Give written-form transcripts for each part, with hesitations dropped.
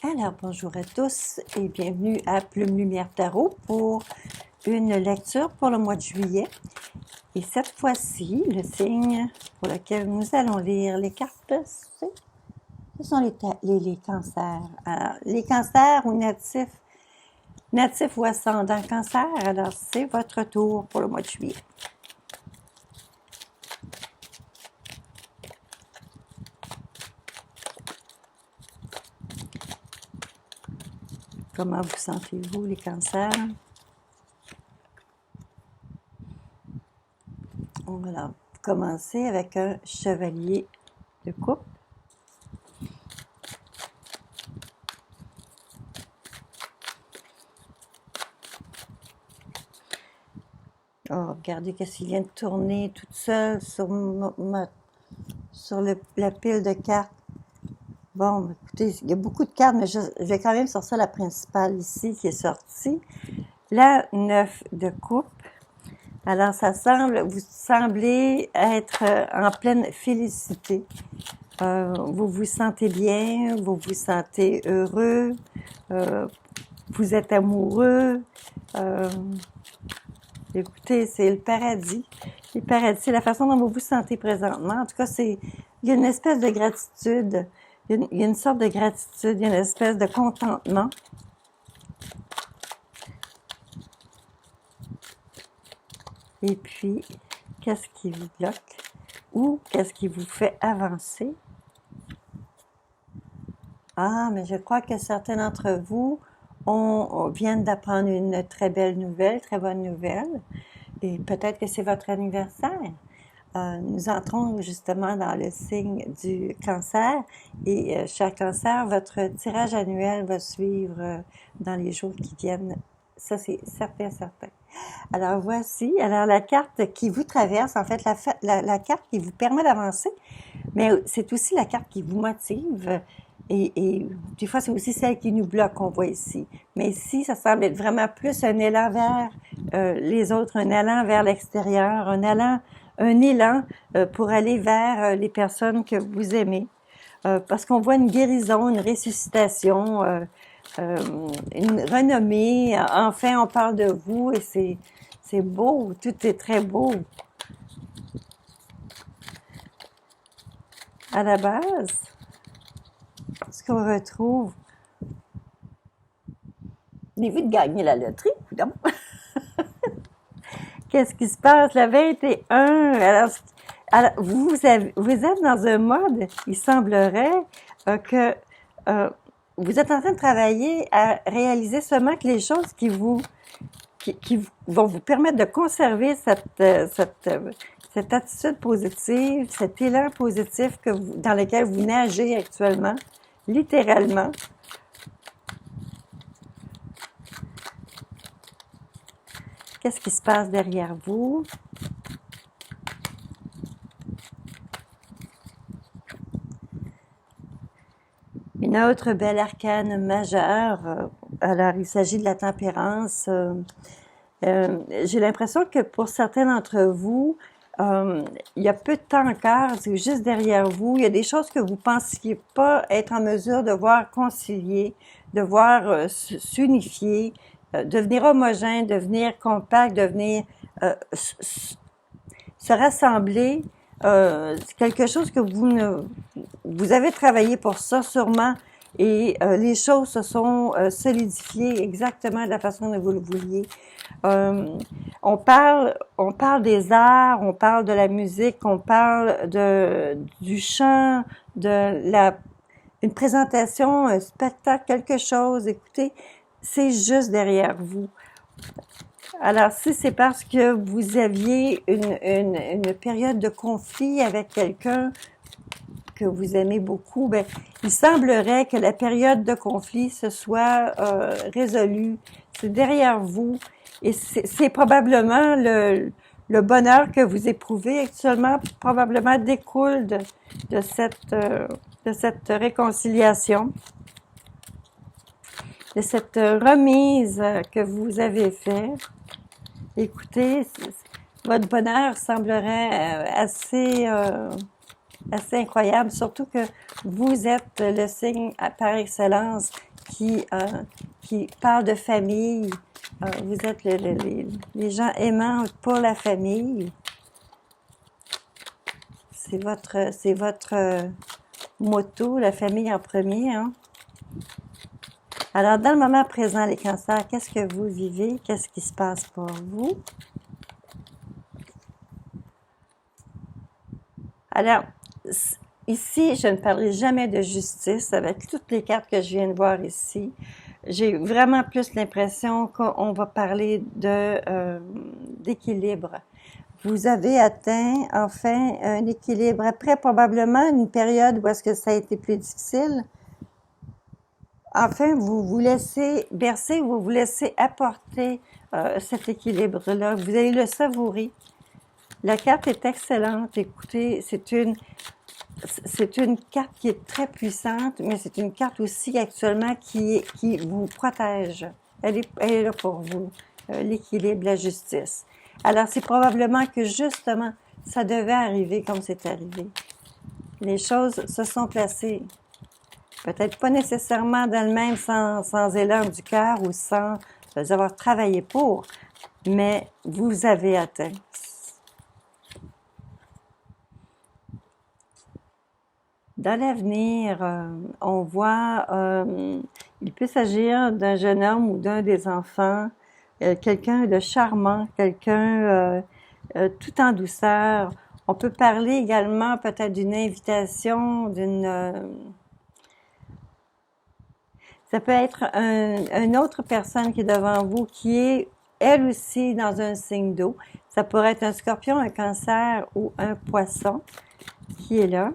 Alors, bonjour à tous et bienvenue à Plume Lumière Tarot pour une lecture pour le mois de juillet. Et cette fois-ci, le signe pour lequel nous allons lire les cartes, ce sont les cancers. Alors, les cancers ou natifs ou ascendants cancer, alors c'est votre tour pour le mois de juillet. Comment vous sentez-vous, les cancers? On va commencer avec un chevalier de coupe. Oh, regardez qu'est-ce qu'il vient de tourner toute seule sur la pile de cartes. Bon, écoutez, il y a beaucoup de cartes, mais je vais quand même sortir la principale ici qui est sortie. La 9 de coupe. Alors, vous semblez être en pleine félicité. Vous vous sentez bien, vous vous sentez heureux, vous êtes amoureux. Écoutez, c'est le paradis. Le paradis, c'est la façon dont vous vous sentez présentement. En tout cas, il y a une espèce de gratitude. Il y a une sorte de gratitude, il y a une espèce de contentement. Et puis, qu'est-ce qui vous bloque? Ou qu'est-ce qui vous fait avancer? Ah, mais je crois que certains d'entre vous viennent d'apprendre une très belle nouvelle, très bonne nouvelle. Et peut-être que c'est votre anniversaire. Nous entrons justement dans le signe du cancer et cher cancer, votre tirage annuel va suivre dans les jours qui viennent. Ça, c'est certain, certain. Alors voici, alors la carte qui vous traverse, en fait, la carte qui vous permet d'avancer, mais c'est aussi la carte qui vous motive. Et des fois, c'est aussi celle qui nous bloque qu'on voit ici. Mais ici, ça semble être vraiment plus un élan vers les autres, un élan vers l'extérieur, un élan pour aller vers les personnes que vous aimez. Parce qu'on voit une guérison, une ressuscitation, une renommée. Enfin, on parle de vous et c'est beau, tout est très beau. À la base, ce qu'on retrouve, avez-vous de gagner la loterie? Non? Qu'est-ce qui se passe? Le 21, alors vous êtes dans un mode, il semblerait que vous êtes en train de travailler à réaliser seulement que les choses qui vont vous permettre de conserver cette attitude positive, cet élan positif dans lequel vous nagez actuellement, littéralement. Qu'est-ce qui se passe derrière vous? Une autre belle arcane majeure. Alors, il s'agit de la tempérance. J'ai l'impression que pour certains d'entre vous, il y a peu de temps encore, c'est juste derrière vous, il y a des choses que vous pensiez pas être en mesure de voir concilier, de voir s'unifier, devenir homogène, devenir compact, devenir se rassembler. C'est quelque chose que vous avez travaillé pour ça sûrement et les choses se sont solidifiées exactement de la façon dont vous le vouliez. On parle des arts, on parle de la musique, on parle du chant, une présentation, un spectacle, quelque chose. Écoutez, c'est juste derrière vous. Alors, si c'est parce que vous aviez une période de conflit avec quelqu'un que vous aimez beaucoup, ben, il semblerait que la période de conflit se soit résolue. C'est derrière vous et c'est probablement le bonheur que vous éprouvez actuellement probablement découle de cette réconciliation, de cette remise que vous avez faite. Écoutez, votre bonheur semblerait assez assez incroyable, surtout que vous êtes le signe par excellence qui parle de famille. Vous êtes les gens aimants pour la famille. C'est votre motto, la famille en premier, hein? Alors, dans le moment présent, les cancers, qu'est-ce que vous vivez? Qu'est-ce qui se passe pour vous? Alors, ici, je ne parlerai jamais de justice avec toutes les cartes que je viens de voir ici. J'ai vraiment plus l'impression qu'on va parler d'équilibre. Vous avez atteint enfin un équilibre. Après, probablement, une période où est-ce que ça a été plus difficile. Enfin, vous vous laissez bercer, vous vous laissez apporter cet équilibre-là. Vous allez le savourer. La carte est excellente. Écoutez, c'est une carte qui est très puissante, mais c'est une carte aussi actuellement qui vous protège. Elle est là pour vous, l'équilibre, la justice. Alors, c'est probablement que justement, ça devait arriver comme c'est arrivé. Les choses se sont placées. Peut-être pas nécessairement dans le même sans élan du cœur ou sans avoir travaillé pour, mais vous avez atteint. Dans l'avenir, on voit, il peut s'agir d'un jeune homme ou d'un des enfants, quelqu'un de charmant, quelqu'un tout en douceur. On peut parler également peut-être d'une invitation, ça peut être une autre personne qui est devant vous, qui est elle aussi dans un signe d'eau. Ça pourrait être un scorpion, un cancer ou un poisson qui est là.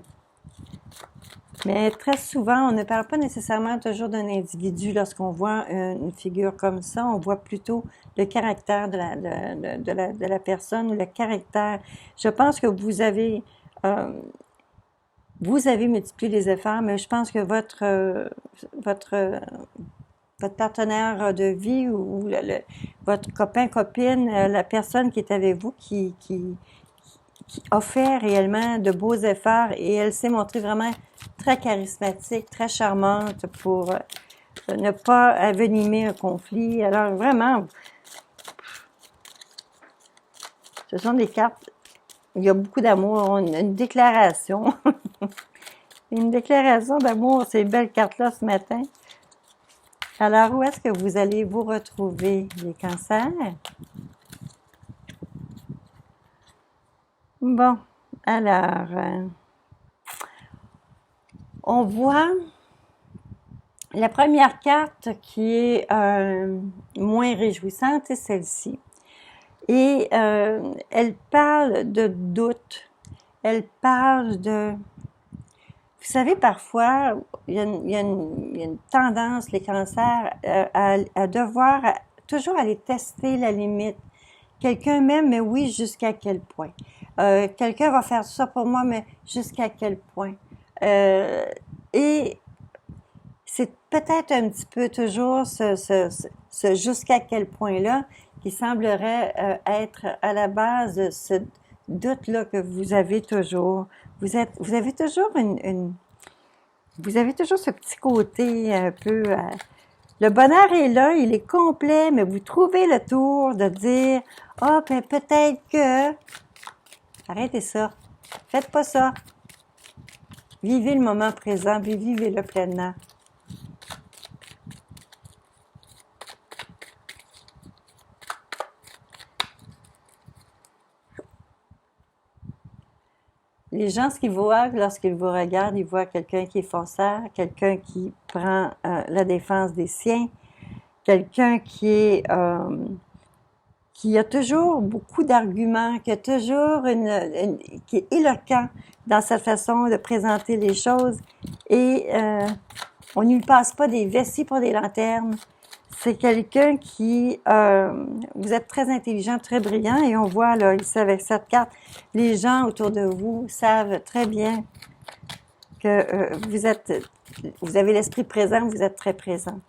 Mais très souvent, on ne parle pas nécessairement toujours d'un individu. Lorsqu'on voit une figure comme ça, on voit plutôt le caractère de la personne, le caractère. Je pense que vous avez multiplié les efforts, mais je pense que votre partenaire de vie ou votre copain, copine, la personne qui est avec vous, qui a fait réellement de beaux efforts et elle s'est montrée vraiment très charismatique, très charmante pour ne pas avenimer un conflit. Alors vraiment, ce sont des cartes, il y a beaucoup d'amour, une déclaration. Une déclaration d'amour, ces belles cartes-là ce matin. Alors, où est-ce que vous allez vous retrouver, les cancers? Bon, alors, on voit la première carte qui est moins réjouissante, c'est celle-ci. Et elle parle de doute. Elle parle de... Vous savez, parfois, il y a une tendance, les cancers, à devoir toujours aller tester la limite. Quelqu'un m'aime, mais oui, jusqu'à quel point? Quelqu'un va faire ça pour moi, mais jusqu'à quel point? Et c'est peut-être un petit peu toujours ce jusqu'à quel point-là qui semblerait être à la base de ce doute-là que vous avez toujours. Vous avez toujours vous avez toujours ce petit côté un peu... le bonheur est là, il est complet, mais vous trouvez le tour de dire « Ah, ben peut-être que... » Arrêtez ça. Faites pas ça. Vivez le moment présent, vivez-le pleinement. Les gens, ce qu'ils voient lorsqu'ils vous regardent, ils voient quelqu'un qui est fonceur, quelqu'un qui prend la défense des siens, quelqu'un qui a toujours beaucoup d'arguments, qui a toujours qui est éloquent dans sa façon de présenter les choses. Et on ne lui passe pas des vessies pour des lanternes. C'est quelqu'un qui... vous êtes très intelligent, très brillant, et on voit là, ici avec cette carte, les gens autour de vous savent très bien que vous avez l'esprit présent, vous êtes très présent.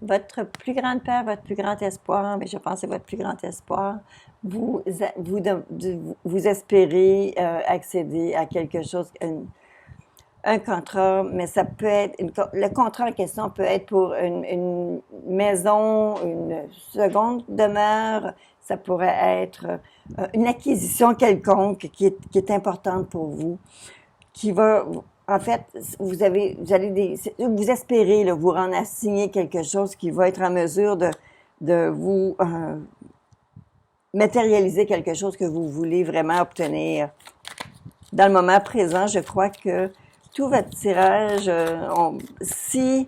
votre plus grande peur, votre plus grand espoir, mais je pense que c'est votre plus grand espoir, vous espérez accéder à quelque chose, un contrat, mais ça peut être, le contrat en question peut être pour une maison, une seconde demeure, ça pourrait être une acquisition quelconque qui est importante pour vous, qui va, en fait, vous espérez là, vous rendre à signer quelque chose qui va être en mesure de vous matérialiser quelque chose que vous voulez vraiment obtenir. Dans le moment présent, je crois que tout votre tirage, si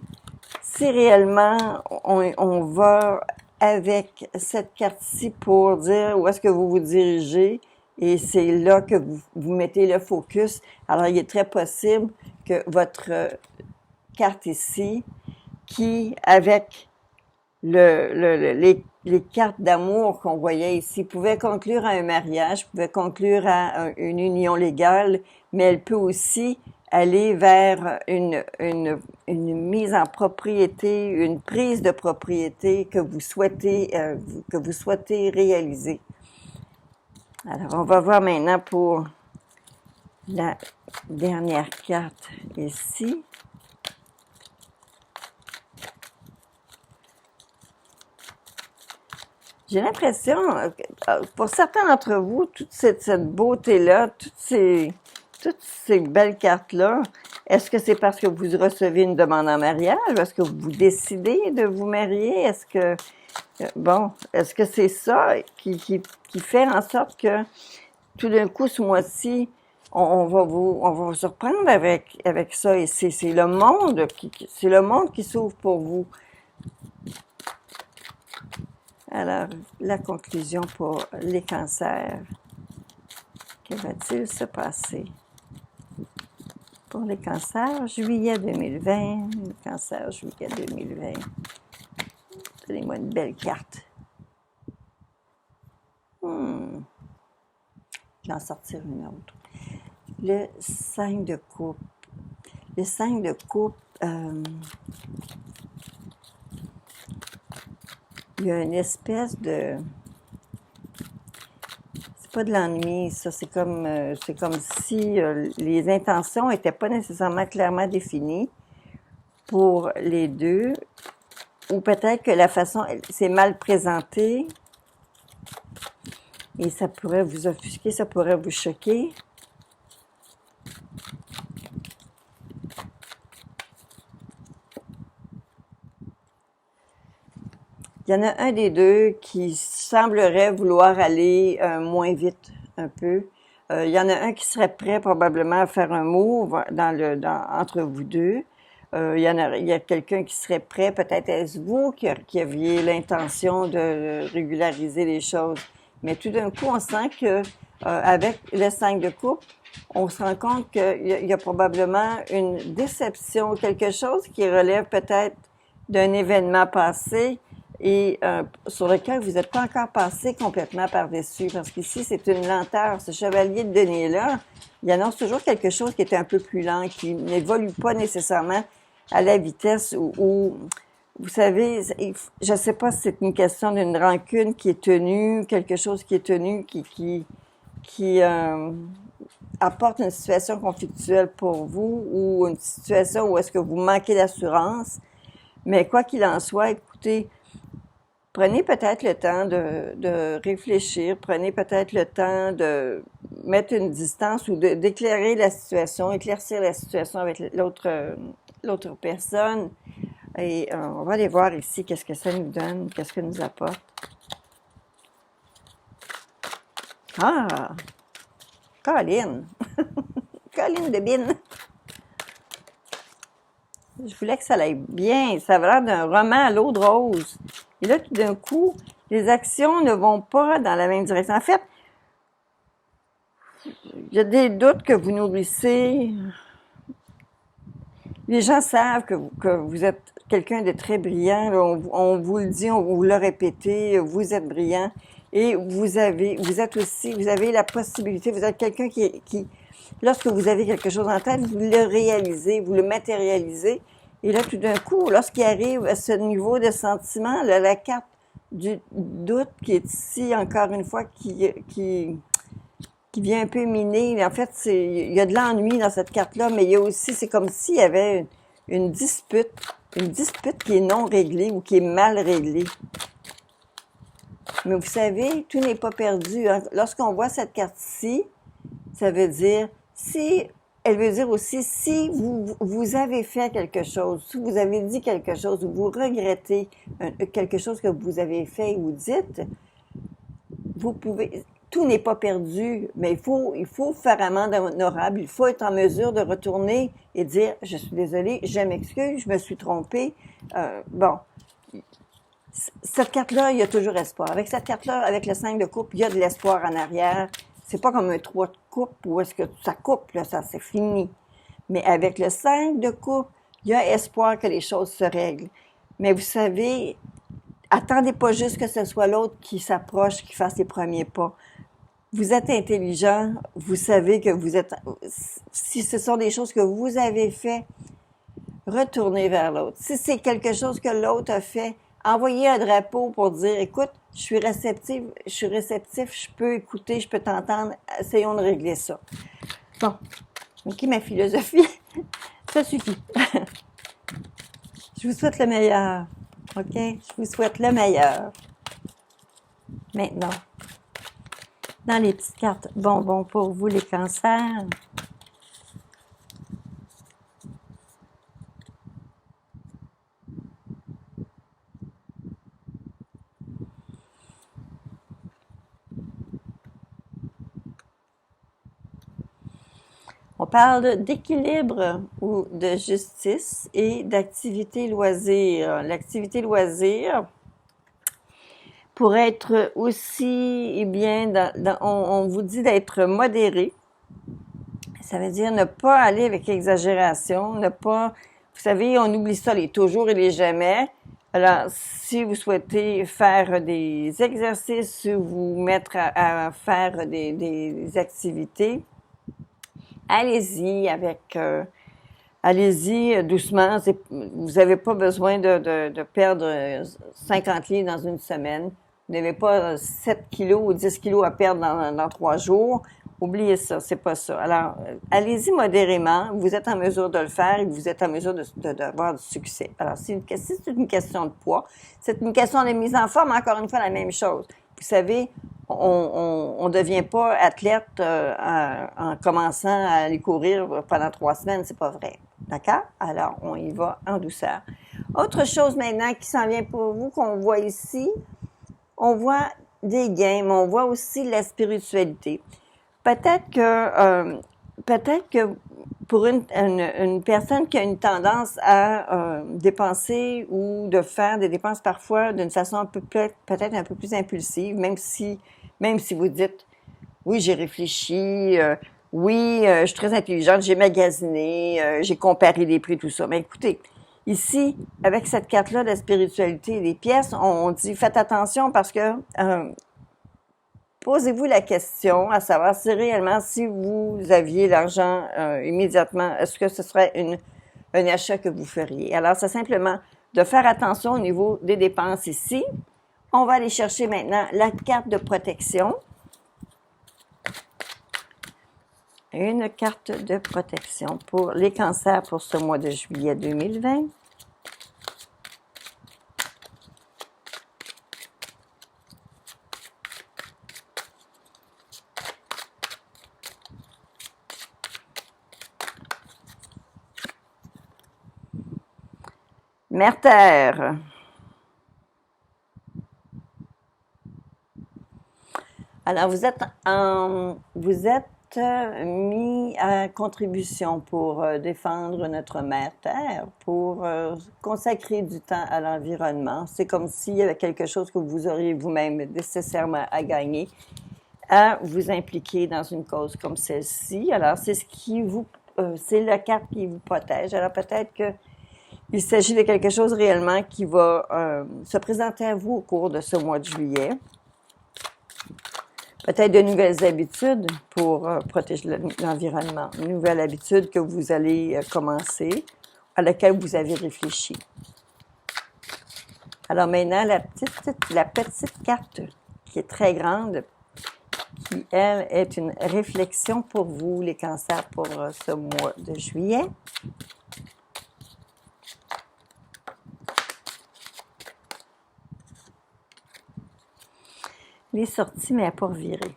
réellement on va avec cette carte-ci pour dire où est-ce que vous vous dirigez, et c'est là que vous mettez le focus, alors il est très possible que votre carte ici, qui avec les cartes d'amour qu'on voyait ici pouvaient conclure à un mariage, pouvaient conclure à une union légale, mais elle peut aussi aller vers une mise en propriété, une prise de propriété que vous souhaitez réaliser. Alors, on va voir maintenant pour la dernière carte ici. J'ai l'impression, pour certains d'entre vous, toute cette beauté-là, toutes ces belles cartes-là, est-ce que c'est parce que vous recevez une demande en mariage? Est-ce que vous décidez de vous marier? Est-ce que c'est ça qui fait en sorte que tout d'un coup, ce mois-ci, on va vous surprendre avec ça, et c'est le monde qui s'ouvre pour vous. Alors, la conclusion pour les cancers. Que va-t-il se passer? Pour les cancers, juillet 2020, le cancer, juillet 2020. Donnez-moi une belle carte. Je vais en sortir une autre. Le 5 de coupe. Le 5 de coupe, il y a une espèce de... C'est pas de l'ennui, ça. C'est comme si les intentions n'étaient pas nécessairement clairement définies pour les deux. Ou peut-être que la façon, c'est mal présenté. Et ça pourrait vous offusquer, ça pourrait vous choquer. Il y en a un des deux qui semblerait vouloir aller moins vite un peu. Il y en a un qui serait prêt probablement à faire un move entre vous deux. Il y a quelqu'un qui serait prêt, peut-être est-ce vous qui aviez l'intention de régulariser les choses. Mais tout d'un coup, on sent que avec le 5 de coupe, on se rend compte qu'il y a probablement une déception, quelque chose qui relève peut-être d'un événement passé et sur lequel vous n'êtes pas encore passé complètement par-dessus. Parce qu'ici, c'est une lenteur. Ce chevalier de denier-là, il annonce toujours quelque chose qui est un peu plus lent, qui n'évolue pas nécessairement à la vitesse où vous savez, je ne sais pas si c'est une question d'une rancune qui est tenue, quelque chose qui est tenu, qui apporte une situation conflictuelle pour vous ou une situation où est-ce que vous manquez d'assurance. Mais quoi qu'il en soit, écoutez, prenez peut-être le temps de réfléchir, prenez peut-être le temps de mettre une distance ou d'éclairer la situation, éclaircir la situation avec l'autre personne. Et on va aller voir ici qu'est-ce que ça nous donne, qu'est-ce que nous apporte. Ah! Colline! Colline de Bine! Je voulais que ça aille bien. Ça a l'air d'un roman à l'eau de rose. Et là, tout d'un coup, les actions ne vont pas dans la même direction. En fait, il y a des doutes que vous nourrissez. Les gens savent que vous êtes quelqu'un de très brillant. On vous le dit, on vous l'a répété, vous êtes brillant. Et vous avez la possibilité, vous êtes quelqu'un qui, lorsque vous avez quelque chose en tête, vous le réalisez, vous le matérialisez. Et là, tout d'un coup, lorsqu'il arrive à ce niveau de sentiment, là, la carte du doute qui est ici, encore une fois, qui vient un peu miner. En fait, il y a de l'ennui dans cette carte-là, mais il y a aussi, c'est comme s'il y avait une dispute qui est non réglée ou qui est mal réglée. Mais vous savez, tout n'est pas perdu. Lorsqu'on voit cette carte-ci, ça veut dire, elle veut dire aussi, si vous avez fait quelque chose, si vous avez dit quelque chose, ou vous regrettez quelque chose que vous avez fait ou dites, vous pouvez, tout n'est pas perdu, mais il faut faire amende honorable, il faut être en mesure de retourner et dire, je suis désolée, je m'excuse, je me suis trompée. Bon, cette carte-là, il y a toujours espoir. Avec cette carte-là, avec le 5 de coupe, il y a de l'espoir en arrière. C'est pas comme un 3 de coupe où est-ce que ça coupe, là, ça c'est fini. Mais avec le 5 de coupe, il y a espoir que les choses se règlent. Mais vous savez, attendez pas juste que ce soit l'autre qui s'approche, qui fasse les premiers pas. Vous êtes intelligent, vous savez que vous êtes... Si ce sont des choses que vous avez fait, retournez vers l'autre. Si c'est quelque chose que l'autre a fait, envoyez un drapeau pour dire, écoute, je suis réceptif, je peux écouter, je peux t'entendre, essayons de régler ça. Bon, ok, ma philosophie, ça suffit. Je vous souhaite le meilleur, ok? Je vous souhaite le meilleur. Maintenant, dans les petites cartes bonbons pour vous, les cancers. On parle d'équilibre ou de justice et d'activité loisir. L'activité loisir pourrait être aussi, eh bien, on vous dit d'être modéré. Ça veut dire ne pas aller avec exagération, ne pas, vous savez, on oublie ça, les toujours et les jamais. Alors, si vous souhaitez faire des exercices ou vous mettre à faire des activités, allez-y allez-y doucement. Vous n'avez pas besoin de perdre 50 livres dans une semaine. Vous n'avez pas 7 kilos ou 10 kilos à perdre dans 3 jours. Oubliez ça, c'est pas ça. Alors, allez-y modérément. Vous êtes en mesure de le faire et vous êtes en mesure d'avoir du succès. Alors, si c'est une question de poids, c'est une question de mise en forme, encore une fois, la même chose. Vous savez, on devient pas athlète en commençant à aller courir pendant 3 semaines, c'est pas vrai. D'accord? Alors, on y va en douceur. Autre chose maintenant qui s'en vient pour vous, qu'on voit ici, on voit des gains, mais on voit aussi la spiritualité. Peut-être que pour une personne qui a une tendance à dépenser ou de faire des dépenses parfois d'une façon peut-être un peu plus impulsive, même si vous dites oui, j'ai réfléchi, oui, je suis très intelligente, j'ai magasiné, j'ai comparé les prix, tout ça. Mais écoutez, ici, avec cette carte-là de la spiritualité et des pièces, on dit faites attention parce que posez-vous la question à savoir si réellement, si vous aviez l'argent immédiatement, est-ce que ce serait un achat que vous feriez? Alors, c'est simplement de faire attention au niveau des dépenses ici. On va aller chercher maintenant la carte de protection. Une carte de protection pour les cancers pour ce mois de juillet 2020. Mère Terre. Alors, vous êtes mis à contribution pour défendre notre Mère Terre, pour consacrer du temps à l'environnement. C'est comme s'il y avait quelque chose que vous auriez vous-même nécessairement à gagner, à vous impliquer dans une cause comme celle-ci. Alors, c'est c'est la carte qui vous protège. Alors, peut-être que il s'agit de quelque chose réellement qui va se présenter à vous au cours de ce mois de juillet. Peut-être de nouvelles habitudes pour protéger l'environnement. Une nouvelle habitude que vous allez commencer à laquelle vous avez réfléchi. Alors maintenant, la petite carte qui est très grande, qui, elle, est une réflexion pour vous, les cancers, pour ce mois de juillet. Les sorties, mais pour virer.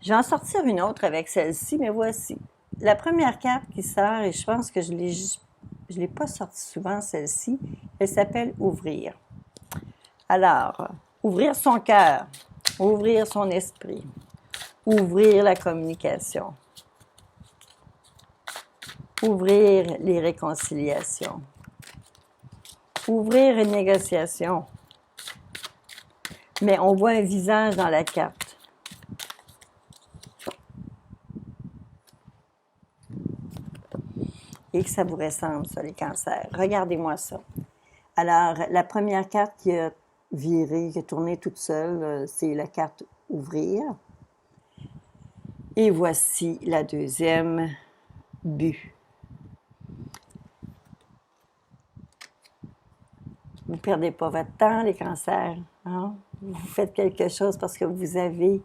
Je vais en sortir une autre avec celle-ci, mais voici. La première carte qui sort, et je pense que je l'ai pas sortie souvent, celle-ci, elle s'appelle « Ouvrir ». Alors, ouvrir son cœur, ouvrir son esprit, ouvrir la communication, ouvrir les réconciliations, ouvrir une négociation. Mais on voit un visage dans la carte. Et que ça vous ressemble, ça, les cancers. Regardez-moi ça. Alors, la première carte qui a viré, qui a tourné toute seule, c'est la carte « Ouvrir ». Et voici la deuxième, « But ». Vous ne perdez pas votre temps, les cancers. Hein? Vous faites quelque chose parce que vous avez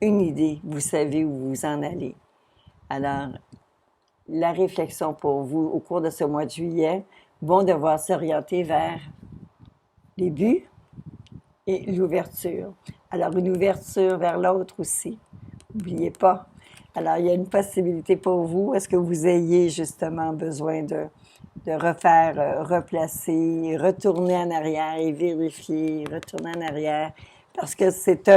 une idée. Vous savez où vous en allez. Alors, la réflexion pour vous au cours de ce mois de juillet vont devoir s'orienter vers les buts et l'ouverture. Alors, une ouverture vers l'autre aussi. N'oubliez pas. Alors, il y a une possibilité pour vous. Est-ce que vous ayez justement besoin de refaire, replacer, retourner en arrière et vérifier, retourner en arrière? Parce que c'est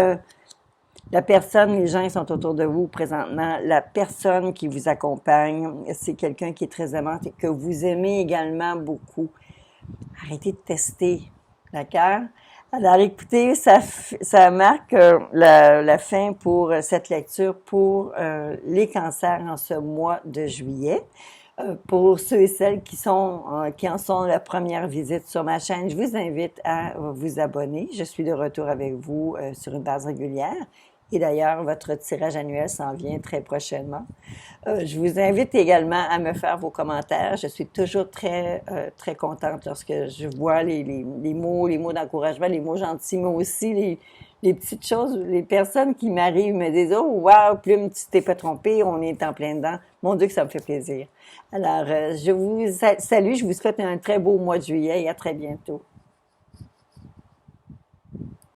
la personne, les gens qui sont autour de vous présentement, la personne qui vous accompagne, c'est quelqu'un qui est très aimante et que vous aimez également beaucoup. Arrêtez de tester, d'accord? Alors écoutez, ça marque la fin pour cette lecture pour les cancers en ce mois de juillet. Pour ceux et celles qui en sont la première visite sur ma chaîne, je vous invite à vous abonner. Je suis de retour avec vous sur une base régulière. Et d'ailleurs, votre tirage annuel s'en vient très prochainement. Je vous invite également à me faire vos commentaires. Je suis toujours très contente lorsque je vois les mots d'encouragement, les mots gentils, mais aussi les petites choses, les personnes qui m'arrivent me disent « Oh, wow, Plume, tu t'es pas trompée, on est en plein dedans. » Mon Dieu, que ça me fait plaisir. Alors, je vous salue, je vous souhaite un très beau mois de juillet et à très bientôt.